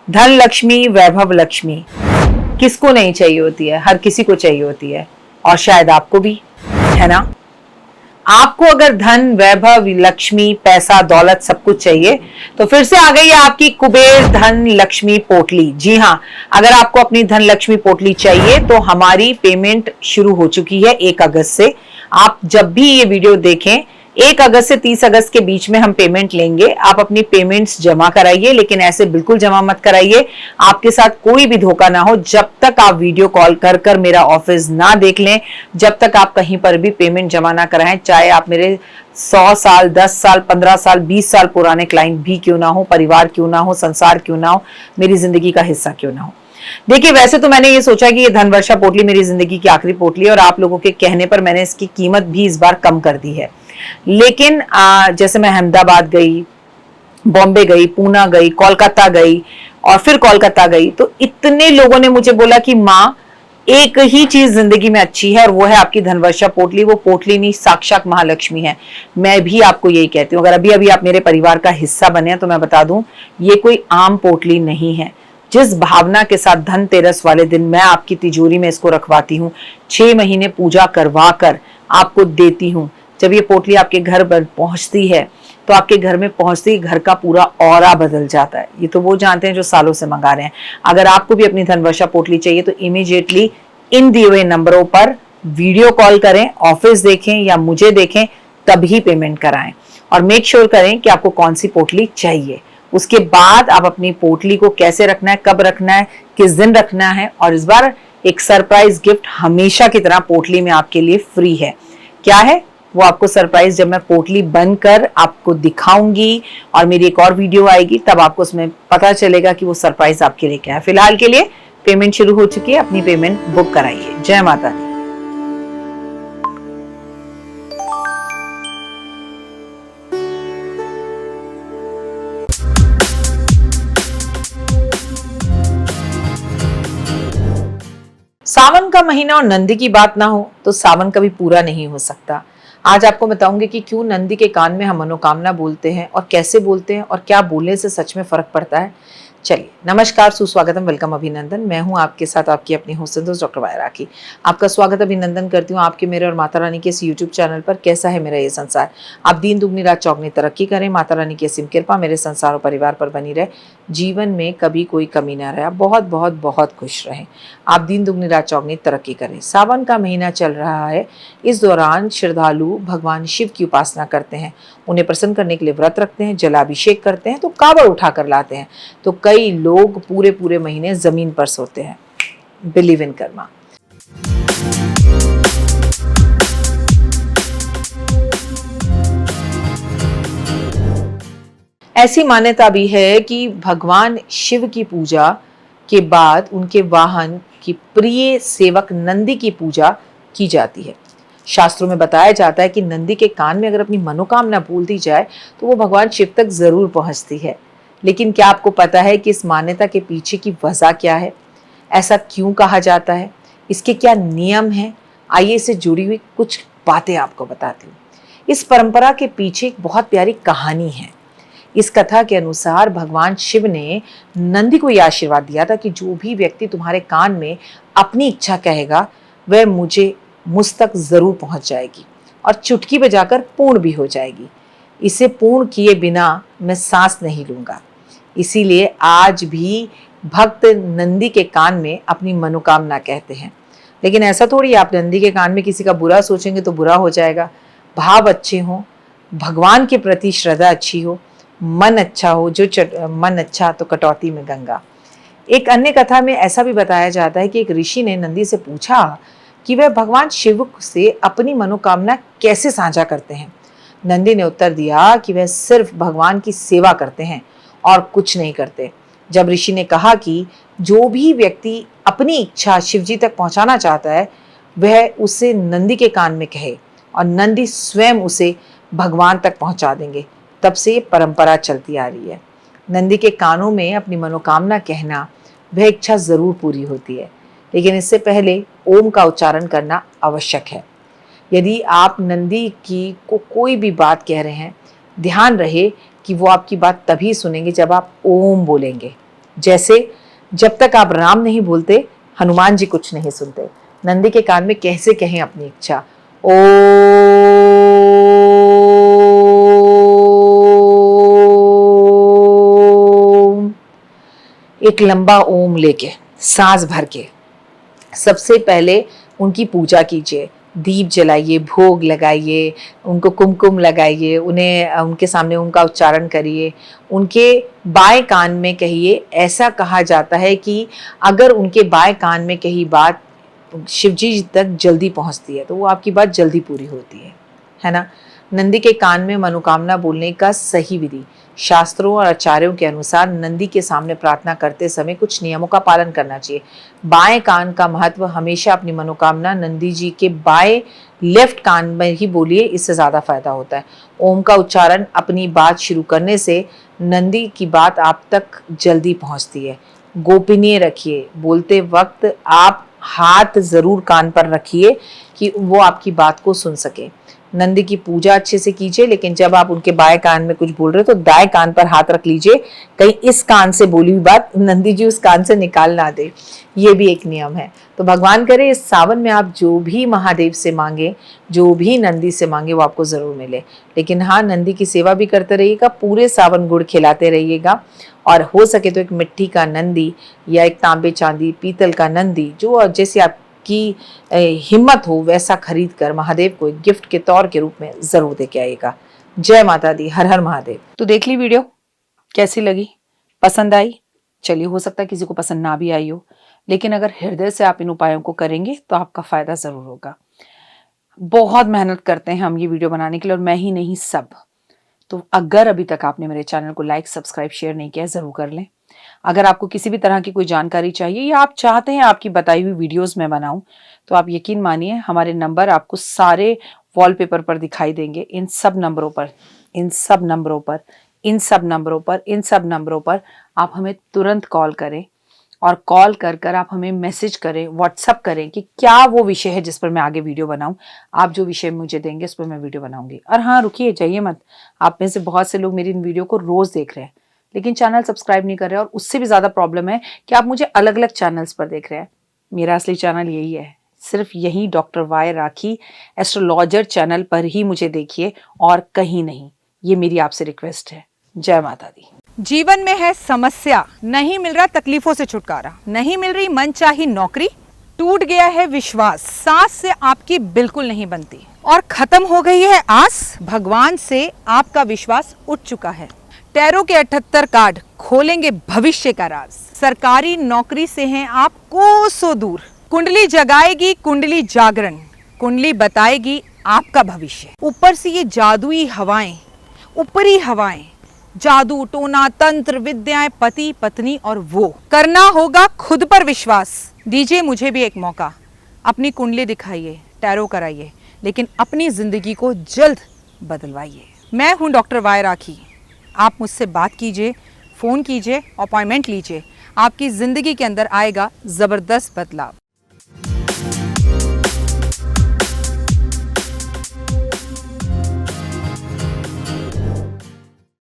धन लक्ष्मी, वैभव लक्ष्मी किसको नहीं चाहिए होती है? हर किसी को चाहिए होती है, और शायद आपको भी, है ना? आपको अगर धन, वैभव, लक्ष्मी, पैसा, दौलत सब कुछ चाहिए तो फिर से आ गई है आपकी कुबेर धन लक्ष्मी पोटली। जी हाँ, अगर आपको अपनी धन लक्ष्मी पोटली चाहिए तो हमारी पेमेंट शुरू हो चुकी है 1 अगस्त से। आप जब भी ये वीडियो देखें, 1 अगस्त से 30 अगस्त के बीच में हम पेमेंट लेंगे। आप अपनी पेमेंट्स जमा कराइए, लेकिन ऐसे बिल्कुल जमा मत कराइए, आपके साथ कोई भी धोखा ना हो। जब तक आप वीडियो कॉल कर कर मेरा ऑफिस ना देख लें, जब तक आप कहीं पर भी पेमेंट जमा ना कराएं, चाहे आप मेरे 100 साल, 10 साल, 15 साल, 20 साल पुराने क्लाइंट भी क्यों ना हो, परिवार क्यों ना हो, संसार क्यों ना हो, मेरी जिंदगी का हिस्सा क्यों ना हो। देखिए, वैसे तो मैंने ये सोचा कि ये धन वर्षा पोटली मेरी जिंदगी की आखिरी पोटली है, और आप लोगों के कहने पर मैंने इसकी कीमत भी इस बार कम कर दी है। लेकिन जैसे मैं अहमदाबाद गई, बॉम्बे गई, पूना गई, कोलकाता गई और फिर कोलकाता गई, तो इतने लोगों ने मुझे बोला कि माँ, एक ही चीज जिंदगी में अच्छी है और वो है आपकी धनवर्षा पोटली। वो पोटली नहीं, साक्षात महालक्ष्मी है। मैं भी आपको यही कहती हूँ, अगर अभी अभी आप मेरे परिवार का हिस्सा बने हैं तो मैं बता दूं, ये कोई आम पोटली नहीं है। जिस भावना के साथ धनतेरस वाले दिन मैं आपकी तिजोरी में इसको रखवाती हूँ, 6 महीने पूजा करवा कर आपको देती हूँ, जब ये पोटली आपके घर पर पहुंचती है तो आपके घर में पहुंचते ही घर का पूरा ऑरा बदल जाता है। ये तो वो जानते हैं जो सालों से मंगा रहे हैं। अगर आपको भी अपनी धनवर्षा पोटली चाहिए तो इमीडिएटली इन दिए हुए नंबरों पर वीडियो कॉल करें, ऑफिस देखें या मुझे देखें, तभी पेमेंट कराएं और मेक श्योर करें कि आपको कौन सी पोटली चाहिए। उसके बाद आप अपनी पोटली को कैसे रखना है, कब रखना है, किस दिन रखना है, और इस बार एक सरप्राइज गिफ्ट हमेशा की तरह पोटली में आपके लिए फ्री है। क्या है वो आपको सरप्राइज जब मैं पोटली बनकर आपको दिखाऊंगी और मेरी एक और वीडियो आएगी, तब आपको उसमें पता चलेगा कि वो सरप्राइज आपके लिए क्या है। फिलहाल के लिए पेमेंट शुरू हो चुकी है, अपनी पेमेंट बुक कराइए। जय माता दी। सावन का महीना और नंदी की बात ना हो तो सावन कभी पूरा नहीं हो सकता। आज आपको बताऊंगी कि क्यों नंदी के कान में हम मनोकामना बोलते हैं और कैसे बोलते हैं और क्या बोलने से सच में फर्क पड़ता है। चलिए, नमस्कार, सुस्वागतम, वेलकम, अभिनंदन। मैं हूं आपके साथ आपकी अपनी होस्ट दोस्त डॉक्टर वायरा की। आपका स्वागत, अभिनंदन करती हूं आपके, मेरे और माता रानी के इस यूट्यूब चैनल पर कैसा है मेरा ये संसार। आप दिन दुगनी रात चौगनी तरक्की करें, माता रानी की असीम कृपा मेरे संसार और परिवार पर बनी रहे, जीवन में कभी कोई कमी ना रहे, आप बहुत बहुत बहुत खुश रहें, आप दिन दुगनी रात चौगनी तरक्की करें। सावन का महीना चल रहा है, इस दौरान श्रद्धालु भगवान शिव की उपासना करते हैं, उन्हें प्रसन्न करने के लिए व्रत रखते हैं, जलाभिषेक करते हैं, तो कावड़ उठा कर लाते हैं। तो कई लोग पूरे पूरे महीने जमीन पर सोते हैं। Believe in Karma. ऐसी मान्यता भी है कि भगवान शिव की पूजा के बाद उनके वाहन की प्रिय सेवक नंदी की पूजा की जाती है। शास्त्रों में बताया जाता है कि नंदी के कान में अगर अपनी मनोकामना बोल दी जाए तो वो भगवान शिव तक जरूर पहुंचती है। लेकिन क्या आपको पता है कि इस मान्यता के पीछे की वजह क्या है? ऐसा क्यों कहा जाता है? इसके क्या नियम हैं? आइए इससे जुड़ी हुई कुछ बातें आपको बताती हूँ। इस परंपरा के पीछे एक बहुत प्यारी कहानी है। इस कथा के अनुसार भगवान शिव ने नंदी को यह आशीर्वाद दिया था कि जो भी व्यक्ति तुम्हारे कान में अपनी इच्छा कहेगा वह मुझ तक जरूर पहुंच जाएगी और चुटकी बजाकर पूर्ण भी हो जाएगी। इसे पूर्ण किए बिना मैं सांस नहीं लूंगा। इसीलिए आज भी भक्त नंदी के कान में अपनी मनोकामना कहते हैं। लेकिन ऐसा थोड़ी आप नंदी के कान में किसी का बुरा सोचेंगे तो बुरा हो जाएगा। भाव अच्छे हों, भगवान के प्रति श्रद्धा अच्छी हो, मन अच्छा हो, मन अच्छा तो कटौती में गंगा। एक अन्य कथा में ऐसा भी बताया जाता है कि एक ऋषि ने नंदी से पूछा कि वह भगवान शिव से अपनी मनोकामना कैसे साझा करते हैं। नंदी ने उत्तर दिया कि वह सिर्फ भगवान की सेवा करते हैं और कुछ नहीं करते। जब ऋषि ने कहा कि जो भी व्यक्ति अपनी इच्छा शिवजी तक पहुंचाना चाहता है वह उसे नंदी के कान में कहे और नंदी स्वयं उसे भगवान तक पहुंचा देंगे, तब से ये परंपरा चलती आ रही है। नंदी के कानों में अपनी मनोकामना कहना, वह इच्छा जरूर पूरी होती है, लेकिन इससे पहले ओम का उच्चारण करना आवश्यक है। यदि आप नंदी की कोई भी बात कह रहे हैं, ध्यान रहे कि वो आपकी बात तभी सुनेंगे जब आप ओम बोलेंगे। जैसे जब तक आप राम नहीं बोलते हनुमान जी कुछ नहीं सुनते। नंदी के कान में कैसे कहें अपनी इच्छा, ओ एक लंबा ओम लेके सांस भर के सबसे पहले उनकी पूजा कीजिए, दीप जलाइए, भोग लगाइए, उनको कुमकुम लगाइए, उन्हें उनके सामने उनका उच्चारण करिए। उनके बाएं कान में कहिए, ऐसा कहा जाता है कि अगर उनके बाएं कान में कही बात शिवजी तक जल्दी पहुंचती है तो वो आपकी बात जल्दी पूरी होती है ना। नंदी के कान में मनोकामना बोलने का सही विधि, शास्त्रों और आचार्यों के अनुसार नंदी के सामने प्रार्थना करते समय कुछ नियमों का पालन करना चाहिए। बाएं कान का महत्व, हमेशा अपनी मनोकामना नंदी जी के बाएं लेफ्ट कान में ही बोलिए, इससे ज्यादा फायदा होता है। ओम का उच्चारण अपनी बात शुरू करने से नंदी की बात आप तक जल्दी पहुंचती है। गोपनीय रखिए, बोलते वक्त आप हाथ जरूर कान पर रखिए कि वो आपकी बात को सुन सके। नंदी की पूजा अच्छे से कीजिए, लेकिन जब आप उनके बाएं कान में कुछ बोल रहे हो तो दाएं कान पर हाथ रख लीजिए, कहीं इस कान से बोली हुई बात नंदी जी उस कान से निकाल ना दे। ये भी एक नियम है। तो भगवान करे इस सावन में आप जो भी महादेव से मांगे, जो भी नंदी से मांगे, वो आपको जरूर मिले। लेकिन हाँ, नंदी की सेवा भी करते रहिएगा, पूरे सावन गुड़ खिलाते रहिएगा, और हो सके तो एक मिट्टी का नंदी या एक तांबे चांदी पीतल का नंदी, जो जैसे आपकी हिम्मत हो वैसा खरीद कर महादेव को एक गिफ्ट के तौर के रूप में जरूर दे के आइएगा। जय माता दी, हर हर महादेव। तो देख ली वीडियो, कैसी लगी, पसंद आई? चलिए, हो सकता है किसी को पसंद ना भी आई हो, लेकिन अगर हृदय से आप इन उपायों को करेंगे तो आपका फायदा जरूर होगा। बहुत मेहनत करते हैं हम ये वीडियो बनाने के लिए, और मैं ही नहीं सब। तो अगर अभी तक आपने मेरे चैनल को लाइक, सब्सक्राइब, शेयर नहीं किया, जरूर कर लें। अगर आपको किसी भी तरह की कोई जानकारी चाहिए या आप चाहते हैं आपकी बताई हुई वीडियोस मैं बनाऊं, तो आप यकीन मानिए हमारे नंबर आपको सारे वॉलपेपर पर दिखाई देंगे। इन सब नंबरों पर आप हमें तुरंत कॉल करें, और कॉल कर आप हमें मैसेज करें, व्हाट्सअप करें कि क्या वो विषय है जिस पर मैं आगे वीडियो बनाऊं। आप जो विषय मुझे देंगे उस पर मैं वीडियो बनाऊंगी। और हाँ, रुकिए, जाइए मत। आप में से बहुत से लोग मेरी इन वीडियो को रोज देख रहे हैं, लेकिन चैनल सब्सक्राइब नहीं कर रहे हैं, और उससे भी ज्यादा प्रॉब्लम है कि आप मुझे अलग अलग चैनल्स पर देख रहे हैं। मेरा असली चैनल यही है, सिर्फ यही डॉक्टर वाई राखी एस्ट्रोलॉजर चैनल पर ही मुझे देखिए, और कहीं नहीं। ये मेरी आपसे रिक्वेस्ट है। जय माता दी। जीवन में है समस्या, नहीं मिल रहा तकलीफों से छुटकारा, नहीं मिल रही मनचाही नौकरी, टूट गया है विश्वास, सांस से आपकी बिल्कुल नहीं बनती, और खत्म हो गई है आस, भगवान से आपका विश्वास उठ चुका है। टैरो के 78 कार्ड खोलेंगे भविष्य का राज। सरकारी नौकरी से हैं आप कोसों दूर, कुंडली जगाएगी कुंडली जागरण, कुंडली बताएगी आपका भविष्य। ऊपर से ये जादुई हवाएं, ऊपरी हवाएं, जादू टोना तंत्र विद्याएं, पति पत्नी, और वो करना होगा खुद पर विश्वास। दीजिए मुझे भी एक मौका, अपनी कुंडली दिखाइए, टैरो कराइए, लेकिन अपनी जिंदगी को जल्द बदलवाइए। मैं हूं डॉक्टर वाई राखी। आप मुझसे बात कीजिए, फ़ोन कीजिए, अपॉइंटमेंट लीजिए, आपकी ज़िंदगी के अंदर आएगा ज़बरदस्त बदलाव।